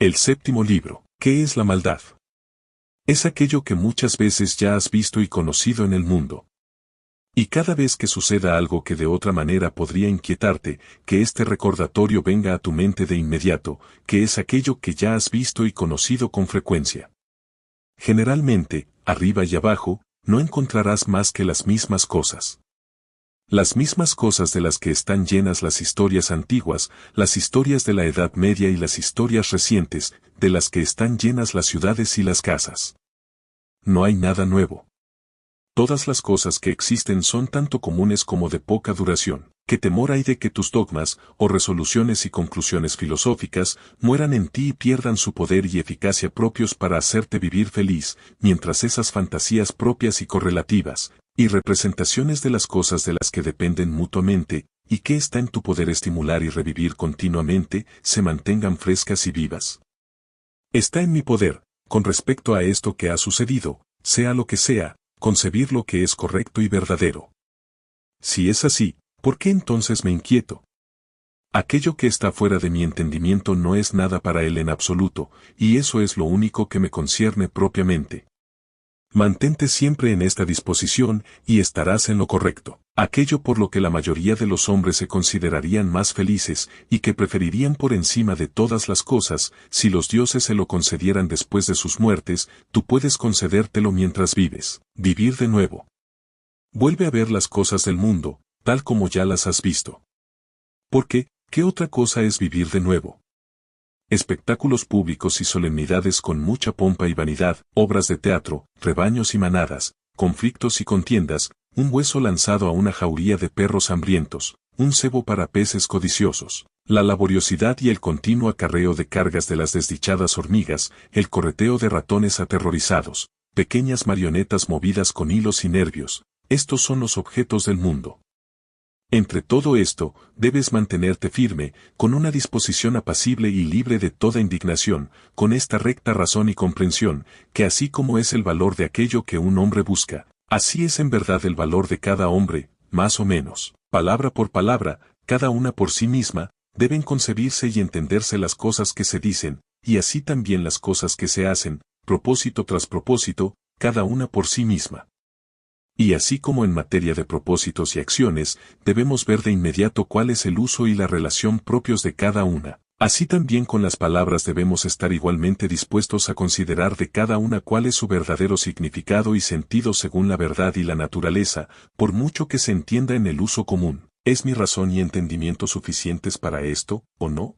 El séptimo libro. ¿Qué es la maldad? Es aquello que muchas veces ya has visto y conocido en el mundo. Y cada vez que suceda algo que de otra manera podría inquietarte, que este recordatorio venga a tu mente de inmediato, que es aquello que ya has visto y conocido con frecuencia. Generalmente, arriba y abajo, no encontrarás más que las mismas cosas. Las mismas cosas de las que están llenas las historias antiguas, las historias de la Edad Media y las historias recientes, de las que están llenas las ciudades y las casas. No hay nada nuevo. Todas las cosas que existen son tanto comunes como de poca duración. ¿Qué temor hay de que tus dogmas, o resoluciones y conclusiones filosóficas, mueran en ti y pierdan su poder y eficacia propios para hacerte vivir feliz, mientras esas fantasías propias y correlativas, y representaciones de las cosas de las que dependen mutuamente, y que está en tu poder estimular y revivir continuamente, se mantengan frescas y vivas? Está en mi poder, con respecto a esto que ha sucedido, sea lo que sea, concebir lo que es correcto y verdadero. Si es así, ¿por qué entonces me inquieto? Aquello que está fuera de mi entendimiento no es nada para él en absoluto, y eso es lo único que me concierne propiamente. Mantente siempre en esta disposición, y estarás en lo correcto. Aquello por lo que la mayoría de los hombres se considerarían más felices, y que preferirían por encima de todas las cosas, si los dioses se lo concedieran después de sus muertes, tú puedes concedértelo mientras vives. Vivir de nuevo. Vuelve a ver las cosas del mundo, tal como ya las has visto. Porque, ¿qué otra cosa es vivir de nuevo? Espectáculos públicos y solemnidades con mucha pompa y vanidad, obras de teatro, rebaños y manadas, conflictos y contiendas, un hueso lanzado a una jauría de perros hambrientos, un cebo para peces codiciosos, la laboriosidad y el continuo acarreo de cargas de las desdichadas hormigas, el correteo de ratones aterrorizados, pequeñas marionetas movidas con hilos y nervios, estos son los objetos del mundo. Entre todo esto, debes mantenerte firme, con una disposición apacible y libre de toda indignación, con esta recta razón y comprensión, que así como es el valor de aquello que un hombre busca, así es en verdad el valor de cada hombre, más o menos. Palabra por palabra, cada una por sí misma, deben concebirse y entenderse las cosas que se dicen, y así también las cosas que se hacen, propósito tras propósito, cada una por sí misma. Y así como en materia de propósitos y acciones, debemos ver de inmediato cuál es el uso y la relación propios de cada una. Así también con las palabras debemos estar igualmente dispuestos a considerar de cada una cuál es su verdadero significado y sentido según la verdad y la naturaleza, por mucho que se entienda en el uso común. ¿Es mi razón y entendimiento suficientes para esto, o no?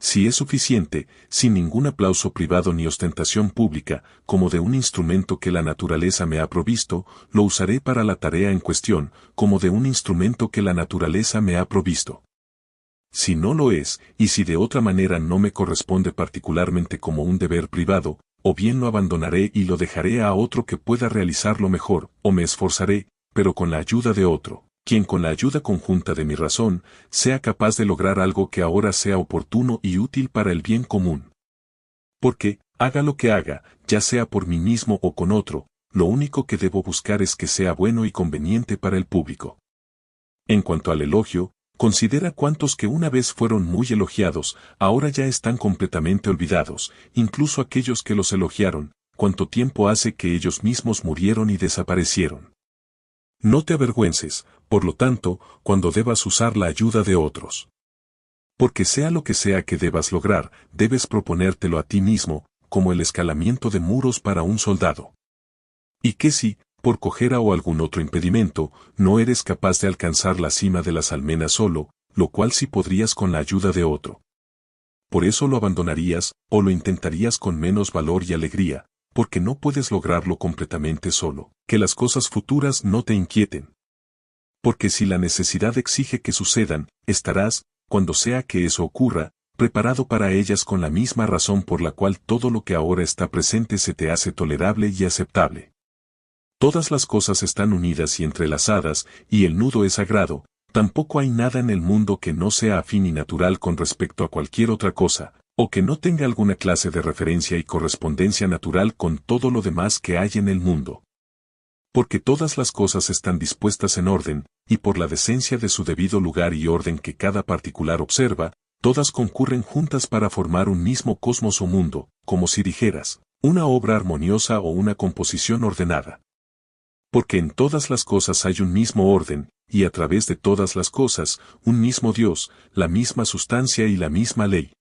Si es suficiente, sin ningún aplauso privado ni ostentación pública, como de un instrumento que la naturaleza me ha provisto, lo usaré para la tarea en cuestión, como de un instrumento que la naturaleza me ha provisto. Si no lo es, y si de otra manera no me corresponde particularmente como un deber privado, o bien lo abandonaré y lo dejaré a otro que pueda realizarlo mejor, o me esforzaré, pero con la ayuda de otro, quien con la ayuda conjunta de mi razón, sea capaz de lograr algo que ahora sea oportuno y útil para el bien común. Porque, haga lo que haga, ya sea por mí mismo o con otro, lo único que debo buscar es que sea bueno y conveniente para el público. En cuanto al elogio, considera cuántos que una vez fueron muy elogiados, ahora ya están completamente olvidados, incluso aquellos que los elogiaron, cuánto tiempo hace que ellos mismos murieron y desaparecieron. No te avergüences, por lo tanto, cuando debas usar la ayuda de otros. Porque sea lo que sea que debas lograr, debes proponértelo a ti mismo, como el escalamiento de muros para un soldado. Y que si, por cojera o algún otro impedimento, no eres capaz de alcanzar la cima de las almenas solo, lo cual sí podrías con la ayuda de otro. Por eso lo abandonarías, o lo intentarías con menos valor y alegría, porque no puedes lograrlo completamente solo, que las cosas futuras no te inquieten. Porque si la necesidad exige que sucedan, estarás, cuando sea que eso ocurra, preparado para ellas con la misma razón por la cual todo lo que ahora está presente se te hace tolerable y aceptable. Todas las cosas están unidas y entrelazadas, y el nudo es sagrado, tampoco hay nada en el mundo que no sea afín y natural con respecto a cualquier otra cosa, o que no tenga alguna clase de referencia y correspondencia natural con todo lo demás que hay en el mundo. Porque todas las cosas están dispuestas en orden, y por la decencia de su debido lugar y orden que cada particular observa, todas concurren juntas para formar un mismo cosmos o mundo, como si dijeras, una obra armoniosa o una composición ordenada. Porque en todas las cosas hay un mismo orden, y a través de todas las cosas, un mismo Dios, la misma sustancia y la misma ley.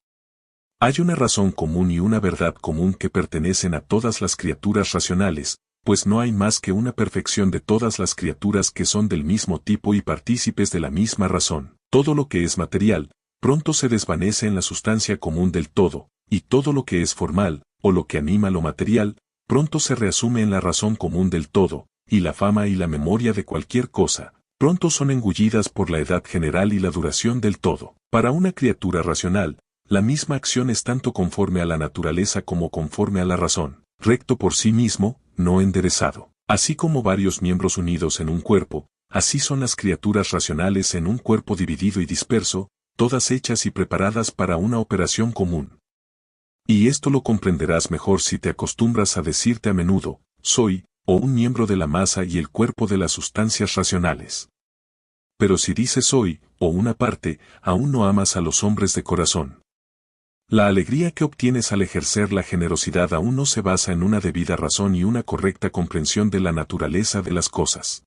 Hay una razón común y una verdad común que pertenecen a todas las criaturas racionales, pues no hay más que una perfección de todas las criaturas que son del mismo tipo y partícipes de la misma razón. Todo lo que es material, pronto se desvanece en la sustancia común del todo, y todo lo que es formal, o lo que anima lo material, pronto se reasume en la razón común del todo, y la fama y la memoria de cualquier cosa, pronto son engullidas por la edad general y la duración del todo. Para una criatura racional, la misma acción es tanto conforme a la naturaleza como conforme a la razón, recto por sí mismo, no enderezado. Así como varios miembros unidos en un cuerpo, así son las criaturas racionales en un cuerpo dividido y disperso, todas hechas y preparadas para una operación común. Y esto lo comprenderás mejor si te acostumbras a decirte a menudo, soy, o un miembro de la masa y el cuerpo de las sustancias racionales. Pero si dices soy, o una parte, aún no amas a los hombres de corazón. La alegría que obtienes al ejercer la generosidad aún no se basa en una debida razón y una correcta comprensión de la naturaleza de las cosas.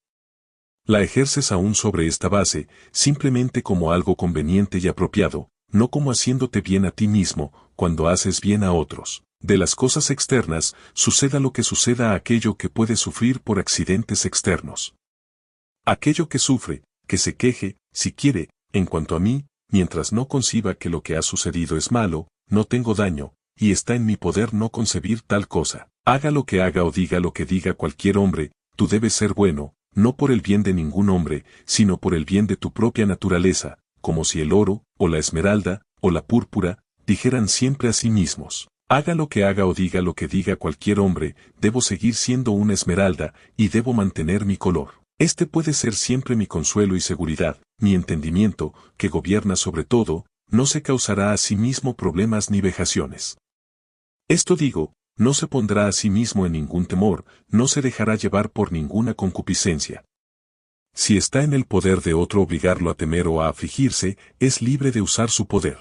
La ejerces aún sobre esta base, simplemente como algo conveniente y apropiado, no como haciéndote bien a ti mismo, cuando haces bien a otros. De las cosas externas, suceda lo que suceda a aquello que puede sufrir por accidentes externos. Aquello que sufre, que se queje, si quiere, en cuanto a mí, mientras no conciba que lo que ha sucedido es malo, no tengo daño, y está en mi poder no concebir tal cosa. Haga lo que haga o diga lo que diga cualquier hombre, tú debes ser bueno, no por el bien de ningún hombre, sino por el bien de tu propia naturaleza, como si el oro, o la esmeralda, o la púrpura, dijeran siempre a sí mismos. Haga lo que haga o diga lo que diga cualquier hombre, debo seguir siendo una esmeralda, y debo mantener mi color. Este puede ser siempre mi consuelo y seguridad, mi entendimiento, que gobierna sobre todo, no se causará a sí mismo problemas ni vejaciones. Esto digo, no se pondrá a sí mismo en ningún temor, no se dejará llevar por ninguna concupiscencia. Si está en el poder de otro obligarlo a temer o a afligirse, es libre de usar su poder.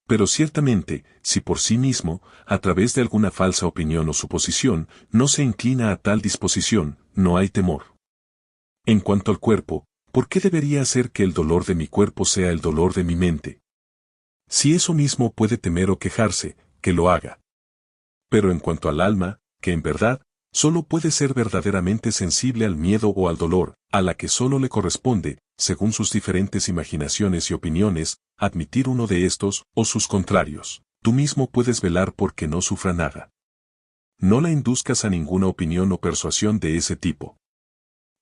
Pero ciertamente, si por sí mismo, a través de alguna falsa opinión o suposición, no se inclina a tal disposición, no hay temor. En cuanto al cuerpo, ¿por qué debería hacer que el dolor de mi cuerpo sea el dolor de mi mente? Si eso mismo puede temer o quejarse, que lo haga. Pero en cuanto al alma, que en verdad, solo puede ser verdaderamente sensible al miedo o al dolor, a la que solo le corresponde, según sus diferentes imaginaciones y opiniones, admitir uno de estos, o sus contrarios. Tú mismo puedes velar porque no sufra nada. No la induzcas a ninguna opinión o persuasión de ese tipo.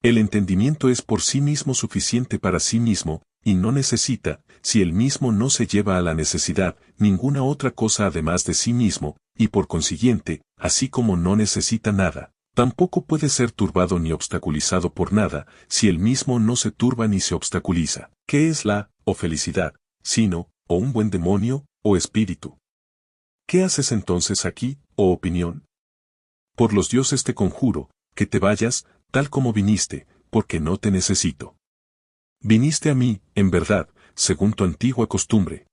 El entendimiento es por sí mismo suficiente para sí mismo, y no necesita, si él mismo no se lleva a la necesidad, ninguna otra cosa además de sí mismo, y por consiguiente, así como no necesita nada, tampoco puede ser turbado ni obstaculizado por nada, si él mismo no se turba ni se obstaculiza. ¿Qué es la, o felicidad, sino, o un buen demonio, o espíritu? ¿Qué haces entonces aquí, o opinión? Por los dioses te conjuro, que te vayas, tal como viniste, porque no te necesito. Viniste a mí, en verdad, según tu antigua costumbre.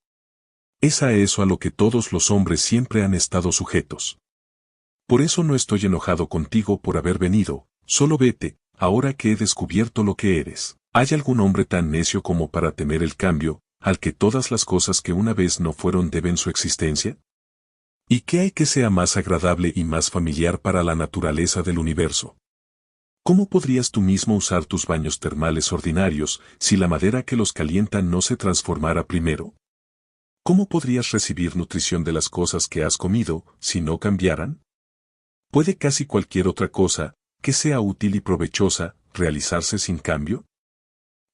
Es a eso a lo que todos los hombres siempre han estado sujetos. Por eso no estoy enojado contigo por haber venido, solo vete, ahora que he descubierto lo que eres. ¿Hay algún hombre tan necio como para temer el cambio, al que todas las cosas que una vez no fueron deben su existencia? ¿Y qué hay que sea más agradable y más familiar para la naturaleza del universo? ¿Cómo podrías tú mismo usar tus baños termales ordinarios si la madera que los calienta no se transformara primero? ¿Cómo podrías recibir nutrición de las cosas que has comido si no cambiaran? ¿Puede casi cualquier otra cosa, que sea útil y provechosa, realizarse sin cambio?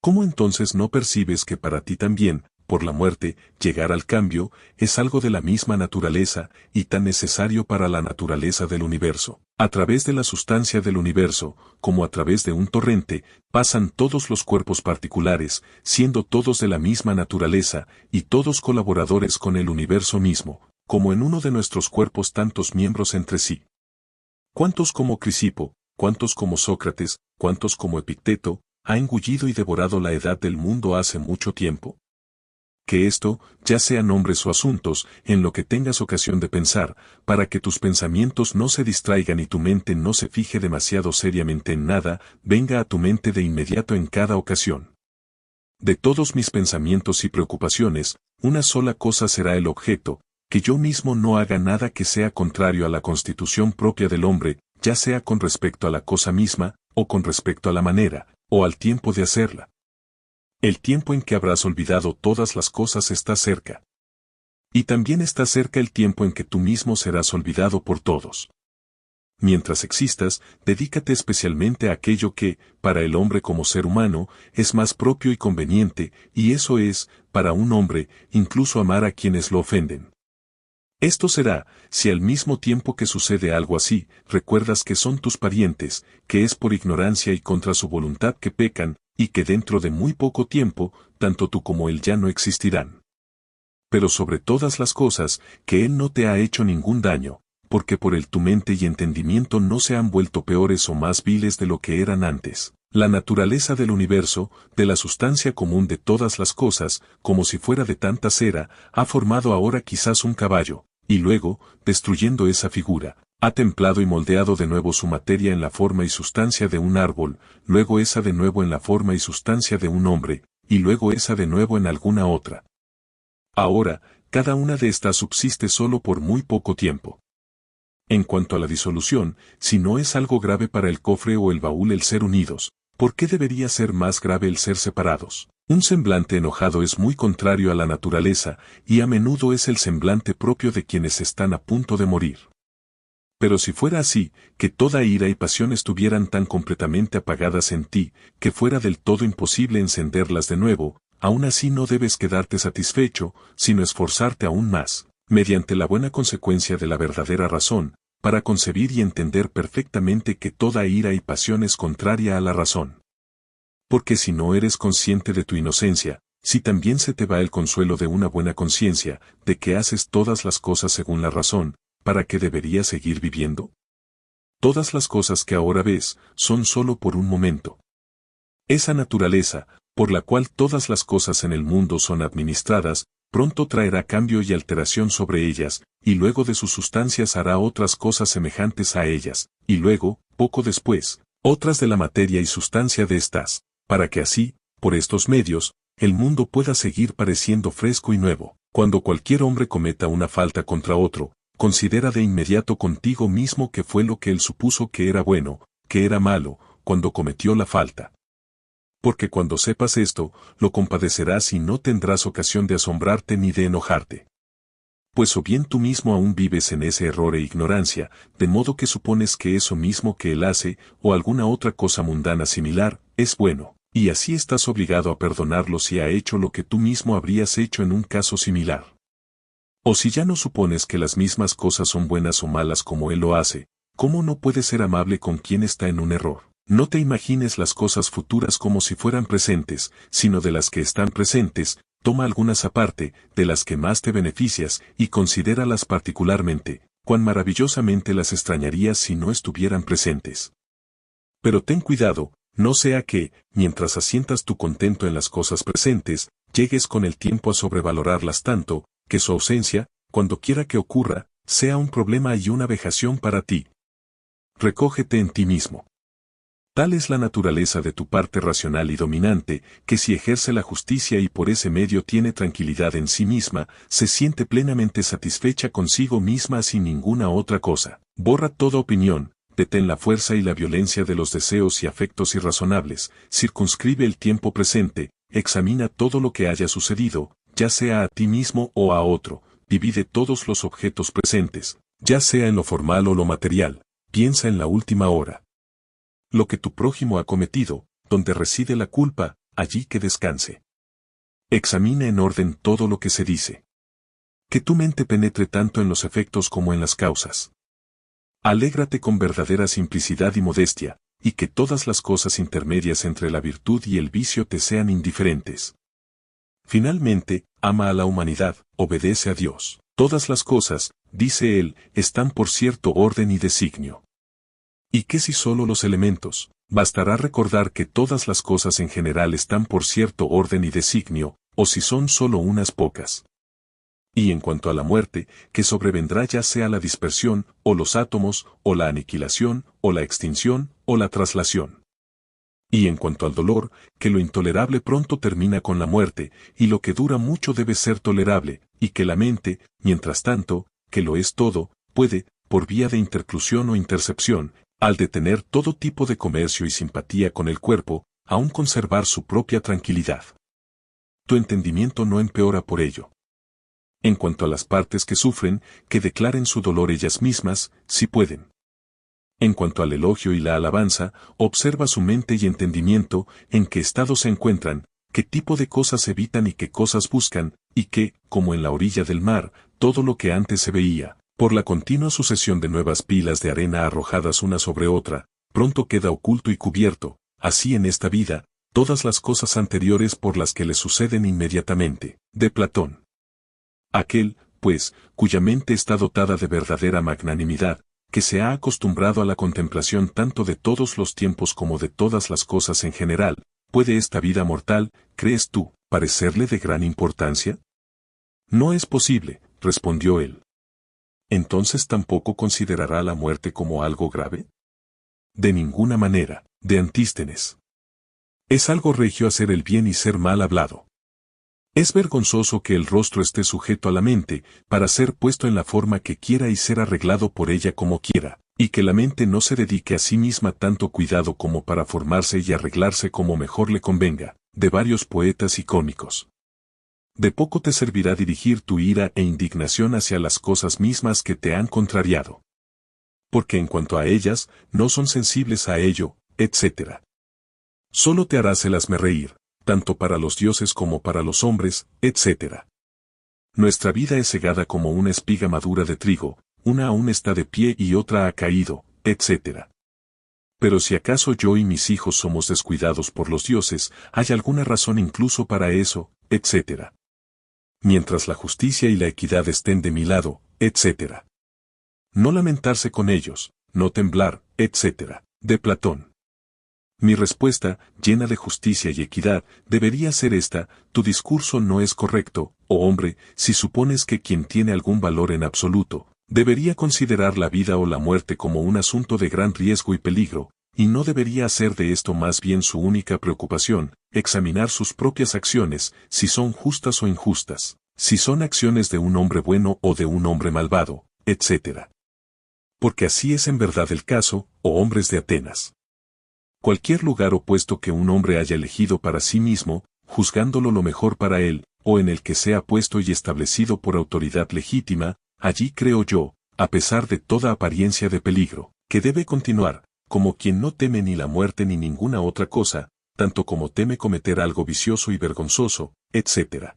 ¿Cómo entonces no percibes que para ti también, por la muerte, llegar al cambio, es algo de la misma naturaleza, y tan necesario para la naturaleza del universo? A través de la sustancia del universo, como a través de un torrente, pasan todos los cuerpos particulares, siendo todos de la misma naturaleza, y todos colaboradores con el universo mismo, como en uno de nuestros cuerpos tantos miembros entre sí. ¿Cuántos como Crisipo, cuántos como Sócrates, cuántos como Epicteto, ha engullido y devorado la edad del mundo hace mucho tiempo? que esto, ya sean hombres o asuntos, en lo que tengas ocasión de pensar, para que tus pensamientos no se distraigan y tu mente no se fije demasiado seriamente en nada, venga a tu mente de inmediato en cada ocasión. De todos mis pensamientos y preocupaciones, una sola cosa será el objeto, que yo mismo no haga nada que sea contrario a la constitución propia del hombre, ya sea con respecto a la cosa misma, o con respecto a la manera, o al tiempo de hacerla. El tiempo en que habrás olvidado todas las cosas está cerca. Y también está cerca el tiempo en que tú mismo serás olvidado por todos. Mientras existas, dedícate especialmente a aquello que, para el hombre como ser humano, es más propio y conveniente, y eso es, para un hombre, incluso amar a quienes lo ofenden. Esto será, si al mismo tiempo que sucede algo así, recuerdas que son tus parientes, que es por ignorancia y contra su voluntad que pecan, y que dentro de muy poco tiempo, tanto tú como él ya no existirán. Pero sobre todas las cosas, que él no te ha hecho ningún daño, porque por él tu mente y entendimiento no se han vuelto peores o más viles de lo que eran antes. La naturaleza del universo, de la sustancia común de todas las cosas, como si fuera de tanta cera, ha formado ahora quizás un caballo, y luego, destruyendo esa figura, ha templado y moldeado de nuevo su materia en la forma y sustancia de un árbol, luego esa de nuevo en la forma y sustancia de un hombre, y luego esa de nuevo en alguna otra. Ahora, cada una de estas subsiste solo por muy poco tiempo. En cuanto a la disolución, si no es algo grave para el cofre o el baúl el ser unidos, ¿por qué debería ser más grave el ser separados? Un semblante enojado es muy contrario a la naturaleza, y a menudo es el semblante propio de quienes están a punto de morir. Pero si fuera así, que toda ira y pasión estuvieran tan completamente apagadas en ti, que fuera del todo imposible encenderlas de nuevo, aún así no debes quedarte satisfecho, sino esforzarte aún más, mediante la buena consecuencia de la verdadera razón, para concebir y entender perfectamente que toda ira y pasión es contraria a la razón. Porque si no eres consciente de tu inocencia, si también se te va el consuelo de una buena conciencia, de que haces todas las cosas según la razón, ¿para qué deberías seguir viviendo? Todas las cosas que ahora ves, son solo por un momento. Esa naturaleza, por la cual todas las cosas en el mundo son administradas, pronto traerá cambio y alteración sobre ellas, y luego de sus sustancias hará otras cosas semejantes a ellas, y luego, poco después, otras de la materia y sustancia de estas, para que así, por estos medios, el mundo pueda seguir pareciendo fresco y nuevo. Cuando cualquier hombre cometa una falta contra otro, considera de inmediato contigo mismo qué fue lo que él supuso que era bueno, que era malo, cuando cometió la falta. Porque cuando sepas esto, lo compadecerás y no tendrás ocasión de asombrarte ni de enojarte. Pues o bien tú mismo aún vives en ese error e ignorancia, de modo que supones que eso mismo que él hace, o alguna otra cosa mundana similar, es bueno, y así estás obligado a perdonarlo si ha hecho lo que tú mismo habrías hecho en un caso similar. O si ya no supones que las mismas cosas son buenas o malas como él lo hace, ¿cómo no puedes ser amable con quien está en un error? No te imagines las cosas futuras como si fueran presentes, sino de las que están presentes, toma algunas aparte, de las que más te beneficias, y considéralas particularmente, cuán maravillosamente las extrañarías si no estuvieran presentes. Pero ten cuidado, no sea que, mientras asientas tu contento en las cosas presentes, llegues con el tiempo a sobrevalorarlas tanto, que su ausencia, cuando quiera que ocurra, sea un problema y una vejación para ti. Recógete en ti mismo. Tal es la naturaleza de tu parte racional y dominante, que si ejerce la justicia y por ese medio tiene tranquilidad en sí misma, se siente plenamente satisfecha consigo misma sin ninguna otra cosa. Borra toda opinión, detén la fuerza y la violencia de los deseos y afectos irrazonables, circunscribe el tiempo presente, examina todo lo que haya sucedido, ya sea a ti mismo o a otro, divide todos los objetos presentes, ya sea en lo formal o lo material, piensa en la última hora. Lo que tu prójimo ha cometido, donde reside la culpa, allí que descanse. Examina en orden todo lo que se dice. Que tu mente penetre tanto en los efectos como en las causas. Alégrate con verdadera simplicidad y modestia, y que todas las cosas intermedias entre la virtud y el vicio te sean indiferentes. Finalmente, ama a la humanidad, obedece a Dios. Todas las cosas, dice él, están por cierto orden y designio. ¿Y qué si solo los elementos? Bastará recordar que todas las cosas en general están por cierto orden y designio, o si son solo unas pocas. Y en cuanto a la muerte, que sobrevendrá ya sea la dispersión, o los átomos, o la aniquilación, o la extinción, o la traslación. Y en cuanto al dolor, que lo intolerable pronto termina con la muerte, y lo que dura mucho debe ser tolerable, y que la mente, mientras tanto, que lo es todo, puede, por vía de interclusión o intercepción, al detener todo tipo de comercio y simpatía con el cuerpo, aún conservar su propia tranquilidad. Tu entendimiento no empeora por ello. En cuanto a las partes que sufren, que declaren su dolor ellas mismas, si pueden. En cuanto al elogio y la alabanza, observa su mente y entendimiento, en qué estado se encuentran, qué tipo de cosas evitan y qué cosas buscan, y que, como en la orilla del mar, todo lo que antes se veía, por la continua sucesión de nuevas pilas de arena arrojadas una sobre otra, pronto queda oculto y cubierto, así en esta vida, todas las cosas anteriores por las que le suceden inmediatamente. De Platón. Aquel, pues, cuya mente está dotada de verdadera magnanimidad, que se ha acostumbrado a la contemplación tanto de todos los tiempos como de todas las cosas en general, ¿puede esta vida mortal, crees tú, parecerle de gran importancia? No es posible, respondió él. ¿Entonces tampoco considerará la muerte como algo grave? De ninguna manera, de Antístenes. Es algo regio hacer el bien y ser mal hablado. Es vergonzoso que el rostro esté sujeto a la mente, para ser puesto en la forma que quiera y ser arreglado por ella como quiera, y que la mente no se dedique a sí misma tanto cuidado como para formarse y arreglarse como mejor le convenga, de varios poetas y cómicos. De poco te servirá dirigir tu ira e indignación hacia las cosas mismas que te han contrariado. Porque en cuanto a ellas, no son sensibles a ello, etc. Solo te hará hacerlasme reír, tanto para los dioses como para los hombres, etc. Nuestra vida es cegada como una espiga madura de trigo, una aún está de pie y otra ha caído, etc. Pero si acaso yo y mis hijos somos descuidados por los dioses, hay alguna razón incluso para eso, etc. Mientras la justicia y la equidad estén de mi lado, etc. No lamentarse con ellos, no temblar, etc. De Platón. Mi respuesta, llena de justicia y equidad, debería ser esta: tu discurso no es correcto, oh hombre, si supones que quien tiene algún valor en absoluto, debería considerar la vida o la muerte como un asunto de gran riesgo y peligro, y no debería hacer de esto más bien su única preocupación, examinar sus propias acciones, si son justas o injustas, si son acciones de un hombre bueno o de un hombre malvado, etc. Porque así es en verdad el caso, oh hombres de Atenas. Cualquier lugar o puesto que un hombre haya elegido para sí mismo, juzgándolo lo mejor para él, o en el que sea puesto y establecido por autoridad legítima, allí creo yo, a pesar de toda apariencia de peligro, que debe continuar, como quien no teme ni la muerte ni ninguna otra cosa, tanto como teme cometer algo vicioso y vergonzoso, etc.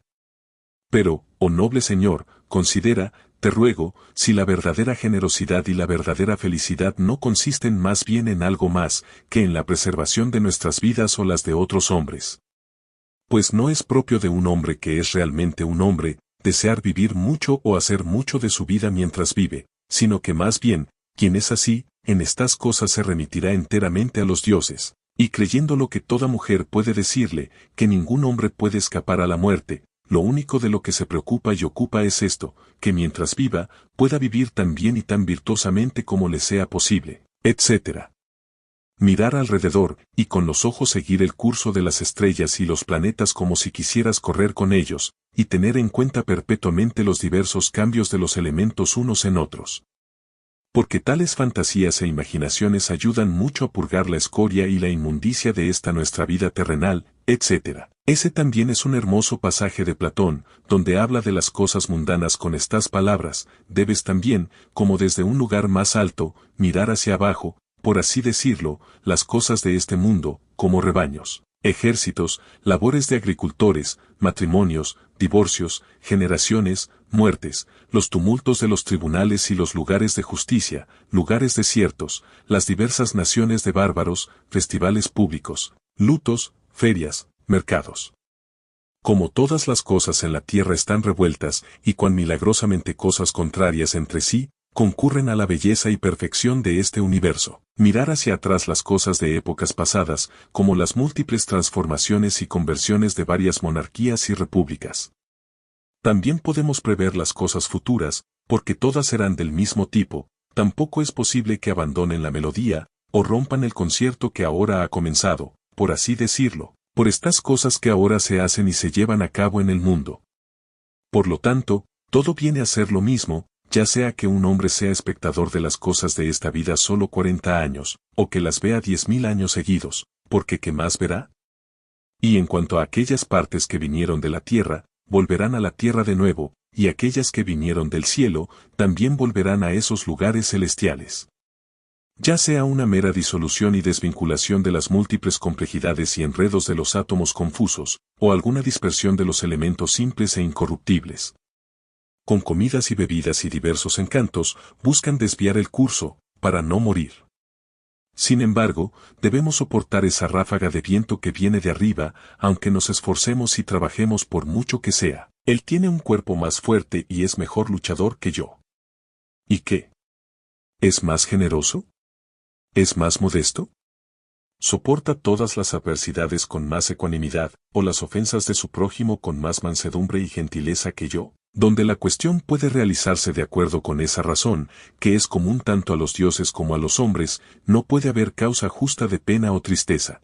Pero, oh noble señor, considera, te ruego, si la verdadera generosidad y la verdadera felicidad no consisten más bien en algo más que en la preservación de nuestras vidas o las de otros hombres. Pues no es propio de un hombre que es realmente un hombre, desear vivir mucho o hacer mucho de su vida mientras vive, sino que más bien, quien es así, en estas cosas se remitirá enteramente a los dioses, y creyendo lo que toda mujer puede decirle, que ningún hombre puede escapar a la muerte, lo único de lo que se preocupa y ocupa es esto, que mientras viva, pueda vivir tan bien y tan virtuosamente como le sea posible, etc. Mirar alrededor, y con los ojos seguir el curso de las estrellas y los planetas como si quisieras correr con ellos, y tener en cuenta perpetuamente los diversos cambios de los elementos unos en otros. Porque tales fantasías e imaginaciones ayudan mucho a purgar la escoria y la inmundicia de esta nuestra vida terrenal, etc. Ese también es un hermoso pasaje de Platón, donde habla de las cosas mundanas con estas palabras: debes también, como desde un lugar más alto, mirar hacia abajo, por así decirlo, las cosas de este mundo, como rebaños, ejércitos, labores de agricultores, matrimonios, divorcios, generaciones, muertes, los tumultos de los tribunales y los lugares de justicia, lugares desiertos, las diversas naciones de bárbaros, festivales públicos, lutos, ferias, mercados. Como todas las cosas en la tierra están revueltas, y cuán milagrosamente cosas contrarias entre sí, concurren a la belleza y perfección de este universo. Mirar hacia atrás las cosas de épocas pasadas, como las múltiples transformaciones y conversiones de varias monarquías y repúblicas. También podemos prever las cosas futuras, porque todas serán del mismo tipo. Tampoco es posible que abandonen la melodía, o rompan el concierto que ahora ha comenzado, por así decirlo, por estas cosas que ahora se hacen y se llevan a cabo en el mundo. Por lo tanto, todo viene a ser lo mismo, ya sea que un hombre sea espectador de las cosas de esta vida solo 40 años, o que las vea 10.000 años seguidos, porque ¿qué más verá? Y en cuanto a aquellas partes que vinieron de la tierra, volverán a la tierra de nuevo, y aquellas que vinieron del cielo, también volverán a esos lugares celestiales. Ya sea una mera disolución y desvinculación de las múltiples complejidades y enredos de los átomos confusos, o alguna dispersión de los elementos simples e incorruptibles. Con comidas y bebidas y diversos encantos, buscan desviar el curso, para no morir. Sin embargo, debemos soportar esa ráfaga de viento que viene de arriba, aunque nos esforcemos y trabajemos por mucho que sea. Él tiene un cuerpo más fuerte y es mejor luchador que yo. ¿Y qué? ¿Es más generoso? ¿Es más modesto? ¿Soporta todas las adversidades con más ecuanimidad, o las ofensas de su prójimo con más mansedumbre y gentileza que yo? Donde la cuestión puede realizarse de acuerdo con esa razón, que es común tanto a los dioses como a los hombres, no puede haber causa justa de pena o tristeza.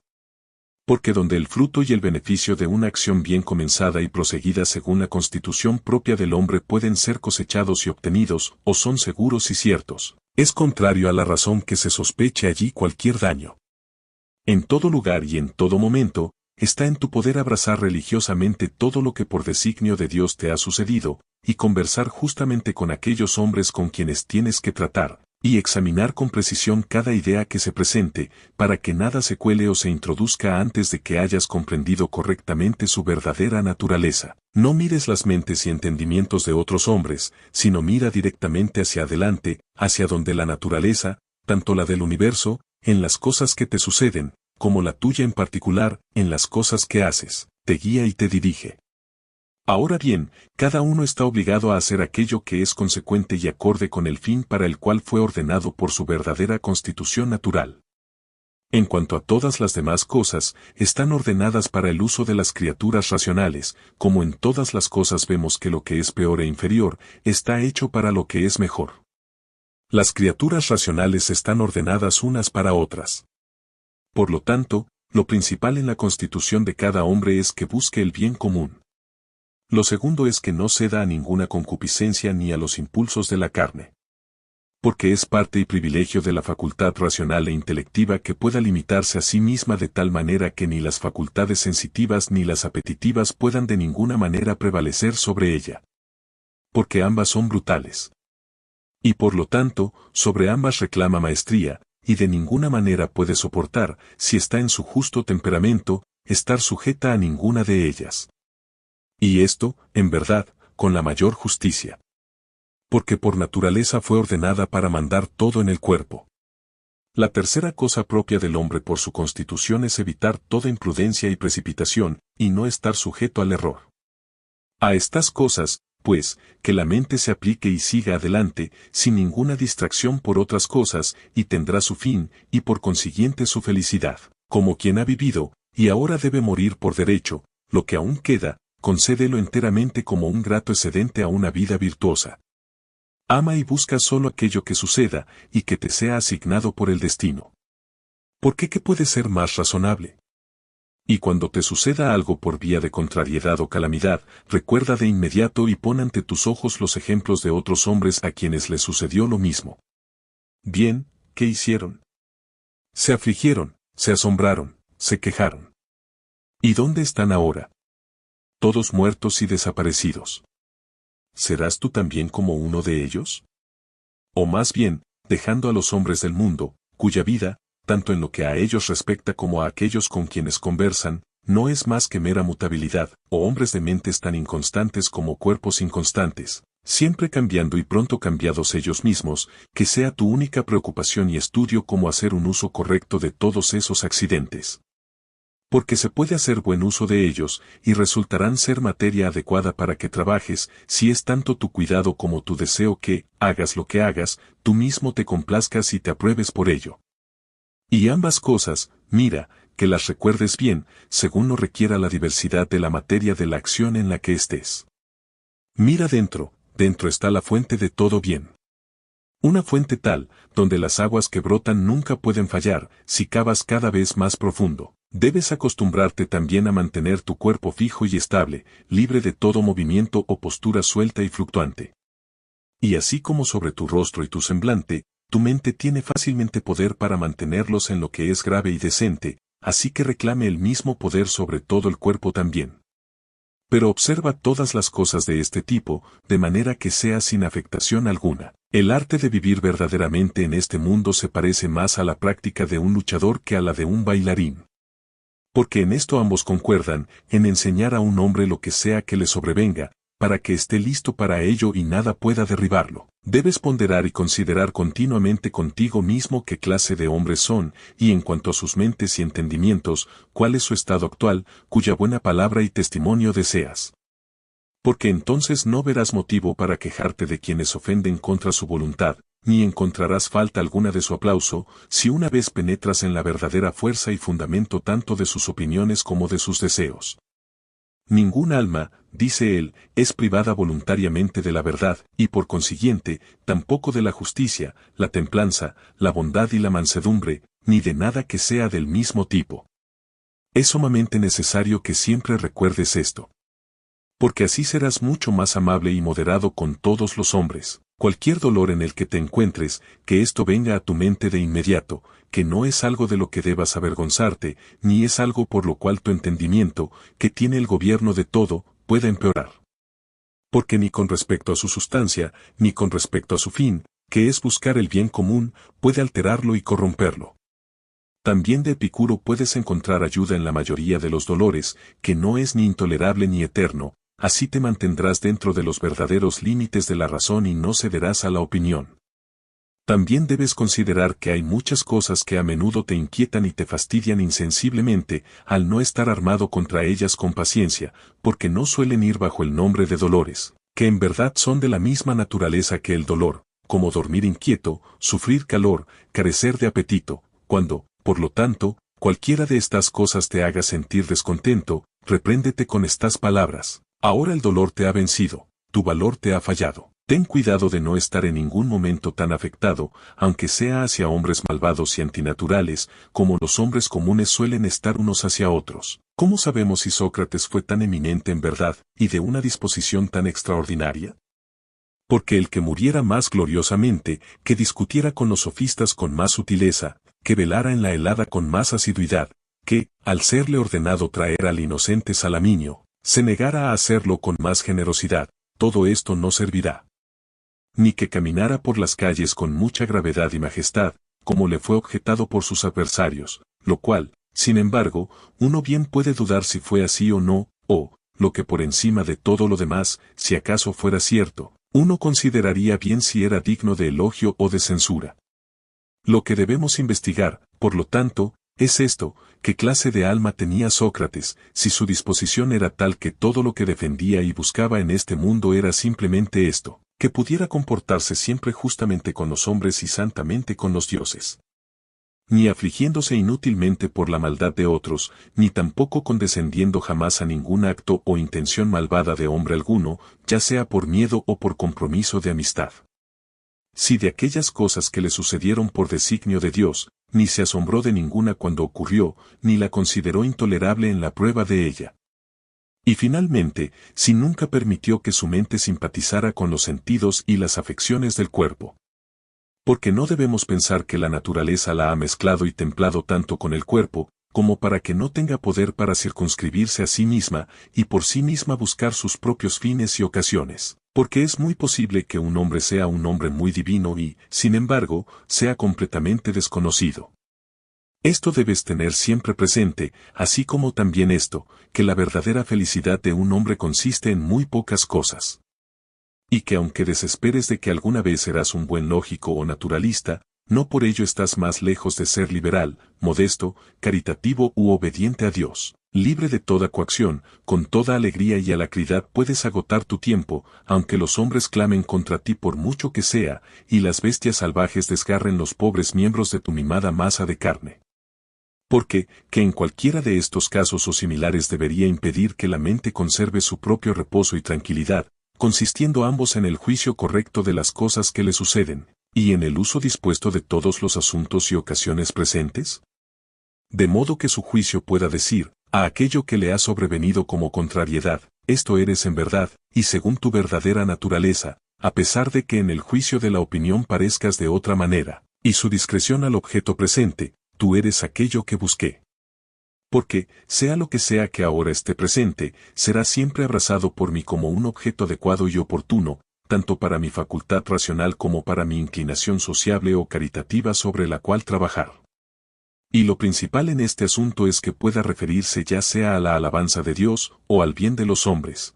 Porque donde el fruto y el beneficio de una acción bien comenzada y proseguida según la constitución propia del hombre pueden ser cosechados y obtenidos, o son seguros y ciertos, es contrario a la razón que se sospeche allí cualquier daño. En todo lugar y en todo momento, está en tu poder abrazar religiosamente todo lo que por designio de Dios te ha sucedido, y conversar justamente con aquellos hombres con quienes tienes que tratar, y examinar con precisión cada idea que se presente, para que nada se cuele o se introduzca antes de que hayas comprendido correctamente su verdadera naturaleza. No mires las mentes y entendimientos de otros hombres, sino mira directamente hacia adelante, hacia donde la naturaleza, tanto la del universo, en las cosas que te suceden, como la tuya en particular, en las cosas que haces, te guía y te dirige. Ahora bien, cada uno está obligado a hacer aquello que es consecuente y acorde con el fin para el cual fue ordenado por su verdadera constitución natural. En cuanto a todas las demás cosas, están ordenadas para el uso de las criaturas racionales, como en todas las cosas vemos que lo que es peor e inferior, está hecho para lo que es mejor. Las criaturas racionales están ordenadas unas para otras. Por lo tanto, lo principal en la constitución de cada hombre es que busque el bien común. Lo segundo es que no ceda a ninguna concupiscencia ni a los impulsos de la carne. Porque es parte y privilegio de la facultad racional e intelectiva que pueda limitarse a sí misma de tal manera que ni las facultades sensitivas ni las apetitivas puedan de ninguna manera prevalecer sobre ella. Porque ambas son brutales. Y por lo tanto, sobre ambas reclama maestría, y de ninguna manera puede soportar, si está en su justo temperamento, estar sujeta a ninguna de ellas. Y esto, en verdad, con la mayor justicia. Porque por naturaleza fue ordenada para mandar todo en el cuerpo. La tercera cosa propia del hombre por su constitución es evitar toda imprudencia y precipitación, y no estar sujeto al error. A estas cosas, pues, que la mente se aplique y siga adelante, sin ninguna distracción por otras cosas, y tendrá su fin, y por consiguiente su felicidad, como quien ha vivido, y ahora debe morir por derecho, lo que aún queda, concédelo enteramente como un grato excedente a una vida virtuosa. Ama y busca solo aquello que suceda, y que te sea asignado por el destino. ¿Por qué puede ser más razonable? Y cuando te suceda algo por vía de contrariedad o calamidad, recuerda de inmediato y pon ante tus ojos los ejemplos de otros hombres a quienes les sucedió lo mismo. Bien, ¿qué hicieron? Se afligieron, se asombraron, se quejaron. ¿Y dónde están ahora? Todos muertos y desaparecidos. ¿Serás tú también como uno de ellos? O más bien, dejando a los hombres del mundo, cuya vida, tanto en lo que a ellos respecta como a aquellos con quienes conversan, no es más que mera mutabilidad, o hombres de mentes tan inconstantes como cuerpos inconstantes, siempre cambiando y pronto cambiados ellos mismos, que sea tu única preocupación y estudio cómo hacer un uso correcto de todos esos accidentes. Porque se puede hacer buen uso de ellos, y resultarán ser materia adecuada para que trabajes, si es tanto tu cuidado como tu deseo que, hagas lo que hagas, tú mismo te complazcas y te apruebes por ello. Y ambas cosas, mira, que las recuerdes bien, según lo requiera la diversidad de la materia de la acción en la que estés. Mira dentro está la fuente de todo bien. Una fuente tal, donde las aguas que brotan nunca pueden fallar, si cavas cada vez más profundo. Debes acostumbrarte también a mantener tu cuerpo fijo y estable, libre de todo movimiento o postura suelta y fluctuante. Y así como sobre tu rostro y tu semblante, tu mente tiene fácilmente poder para mantenerlos en lo que es grave y decente, así que reclame el mismo poder sobre todo el cuerpo también. Pero observa todas las cosas de este tipo, de manera que sea sin afectación alguna. El arte de vivir verdaderamente en este mundo se parece más a la práctica de un luchador que a la de un bailarín. Porque en esto ambos concuerdan, en enseñar a un hombre lo que sea que le sobrevenga, para que esté listo para ello y nada pueda derribarlo. Debes ponderar y considerar continuamente contigo mismo qué clase de hombres son, y en cuanto a sus mentes y entendimientos, cuál es su estado actual, cuya buena palabra y testimonio deseas. Porque entonces no verás motivo para quejarte de quienes ofenden contra su voluntad, ni encontrarás falta alguna de su aplauso, si una vez penetras en la verdadera fuerza y fundamento tanto de sus opiniones como de sus deseos. Ningún alma, dice él, es privada voluntariamente de la verdad, y por consiguiente, tampoco de la justicia, la templanza, la bondad y la mansedumbre, ni de nada que sea del mismo tipo. Es sumamente necesario que siempre recuerdes esto. Porque así serás mucho más amable y moderado con todos los hombres. Cualquier dolor en el que te encuentres, que esto venga a tu mente de inmediato, que no es algo de lo que debas avergonzarte, ni es algo por lo cual tu entendimiento, que tiene el gobierno de todo, pueda empeorar. Porque ni con respecto a su sustancia, ni con respecto a su fin, que es buscar el bien común, puede alterarlo y corromperlo. También de Epicuro puedes encontrar ayuda en la mayoría de los dolores, que no es ni intolerable ni eterno, así te mantendrás dentro de los verdaderos límites de la razón y no cederás a la opinión. También debes considerar que hay muchas cosas que a menudo te inquietan y te fastidian insensiblemente, al no estar armado contra ellas con paciencia, porque no suelen ir bajo el nombre de dolores, que en verdad son de la misma naturaleza que el dolor, como dormir inquieto, sufrir calor, carecer de apetito, cuando, por lo tanto, cualquiera de estas cosas te haga sentir descontento, repréndete con estas palabras. Ahora el dolor te ha vencido, tu valor te ha fallado. Ten cuidado de no estar en ningún momento tan afectado, aunque sea hacia hombres malvados y antinaturales, como los hombres comunes suelen estar unos hacia otros. ¿Cómo sabemos si Sócrates fue tan eminente en verdad, y de una disposición tan extraordinaria? Porque el que muriera más gloriosamente, que discutiera con los sofistas con más sutileza, que velara en la helada con más asiduidad, que, al serle ordenado traer al inocente Salamiño, se negara a hacerlo con más generosidad, todo esto no servirá. Ni que caminara por las calles con mucha gravedad y majestad, como le fue objetado por sus adversarios, lo cual, sin embargo, uno bien puede dudar si fue así o no, o, lo que por encima de todo lo demás, si acaso fuera cierto, uno consideraría bien si era digno de elogio o de censura. Lo que debemos investigar, por lo tanto, es esto, qué clase de alma tenía Sócrates, si su disposición era tal que todo lo que defendía y buscaba en este mundo era simplemente esto, que pudiera comportarse siempre justamente con los hombres y santamente con los dioses. Ni afligiéndose inútilmente por la maldad de otros, ni tampoco condescendiendo jamás a ningún acto o intención malvada de hombre alguno, ya sea por miedo o por compromiso de amistad. Si de aquellas cosas que le sucedieron por designio de Dios, ni se asombró de ninguna cuando ocurrió, ni la consideró intolerable en la prueba de ella. Y finalmente, si nunca permitió que su mente simpatizara con los sentidos y las afecciones del cuerpo. Porque no debemos pensar que la naturaleza la ha mezclado y templado tanto con el cuerpo, como para que no tenga poder para circunscribirse a sí misma, y por sí misma buscar sus propios fines y ocasiones. Porque es muy posible que un hombre sea un hombre muy divino y, sin embargo, sea completamente desconocido. Esto debes tener siempre presente, así como también esto, que la verdadera felicidad de un hombre consiste en muy pocas cosas. Y que aunque desesperes de que alguna vez serás un buen lógico o naturalista, No por ello estás más lejos de ser liberal, modesto, caritativo u obediente a Dios. Libre de toda coacción, con toda alegría y alacridad puedes agotar tu tiempo, aunque los hombres clamen contra ti por mucho que sea, y las bestias salvajes desgarren los pobres miembros de tu mimada masa de carne. Porque, que en cualquiera de estos casos o similares debería impedir que la mente conserve su propio reposo y tranquilidad, consistiendo ambos en el juicio correcto de las cosas que le suceden, y en el uso dispuesto de todos los asuntos y ocasiones presentes? De modo que su juicio pueda decir, a aquello que le ha sobrevenido como contrariedad, esto eres en verdad, y según tu verdadera naturaleza, a pesar de que en el juicio de la opinión parezcas de otra manera, y su discreción al objeto presente, tú eres aquello que busqué. Porque, sea lo que sea que ahora esté presente, será siempre abrazado por mí como un objeto adecuado y oportuno, tanto para mi facultad racional como para mi inclinación sociable o caritativa sobre la cual trabajar. Y lo principal en este asunto es que pueda referirse ya sea a la alabanza de Dios o al bien de los hombres.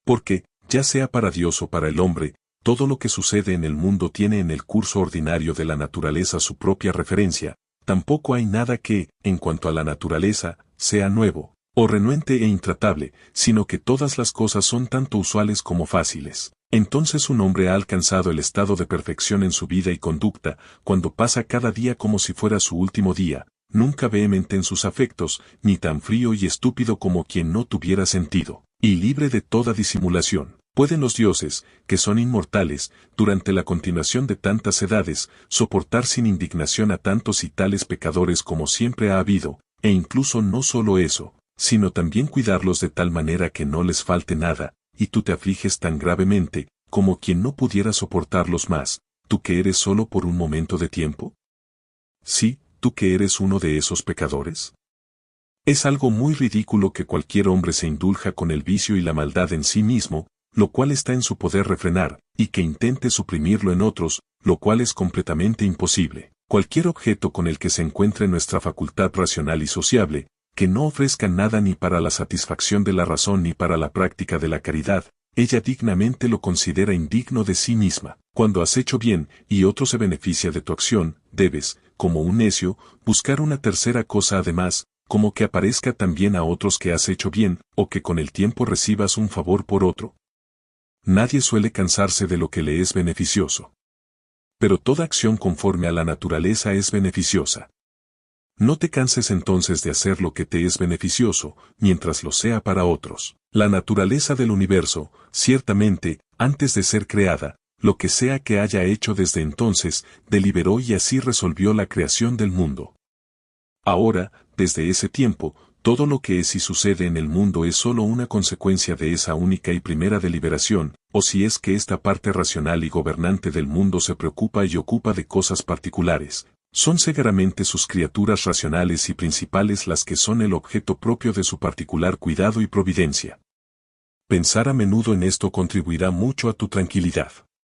Porque, ya sea para Dios o para el hombre, todo lo que sucede en el mundo tiene en el curso ordinario de la naturaleza su propia referencia, tampoco hay nada que, en cuanto a la naturaleza, sea nuevo, o renuente e intratable, sino que todas las cosas son tanto usuales como fáciles. Entonces un hombre ha alcanzado el estado de perfección en su vida y conducta, cuando pasa cada día como si fuera su último día, nunca vehemente en sus afectos, ni tan frío y estúpido como quien no tuviera sentido, y libre de toda disimulación. Pueden los dioses, que son inmortales, durante la continuación de tantas edades, soportar sin indignación a tantos y tales pecadores como siempre ha habido, e incluso no solo eso, sino también cuidarlos de tal manera que no les falte nada, y tú te afliges tan gravemente, como quien no pudiera soportarlos más, tú que eres solo por un momento de tiempo? Sí, tú que eres uno de esos pecadores. Es algo muy ridículo que cualquier hombre se indulja con el vicio y la maldad en sí mismo, lo cual está en su poder refrenar, y que intente suprimirlo en otros, lo cual es completamente imposible. Cualquier objeto con el que se encuentre nuestra facultad racional y sociable, que no ofrezca nada ni para la satisfacción de la razón ni para la práctica de la caridad, ella dignamente lo considera indigno de sí misma. Cuando has hecho bien y otro se beneficia de tu acción, debes, como un necio, buscar una tercera cosa además, como que aparezca también a otros que has hecho bien, o que con el tiempo recibas un favor por otro. Nadie suele cansarse de lo que le es beneficioso. Pero toda acción conforme a la naturaleza es beneficiosa. No te canses entonces de hacer lo que te es beneficioso, mientras lo sea para otros. La naturaleza del universo, ciertamente, antes de ser creada, lo que sea que haya hecho desde entonces, deliberó y así resolvió la creación del mundo. Ahora, desde ese tiempo, todo lo que es y sucede en el mundo es sólo una consecuencia de esa única y primera deliberación, o si es que esta parte racional y gobernante del mundo se preocupa y ocupa de cosas particulares, son segaramente sus criaturas racionales y principales las que son el objeto propio de su particular cuidado y providencia. Pensar a menudo en esto contribuirá mucho a tu tranquilidad.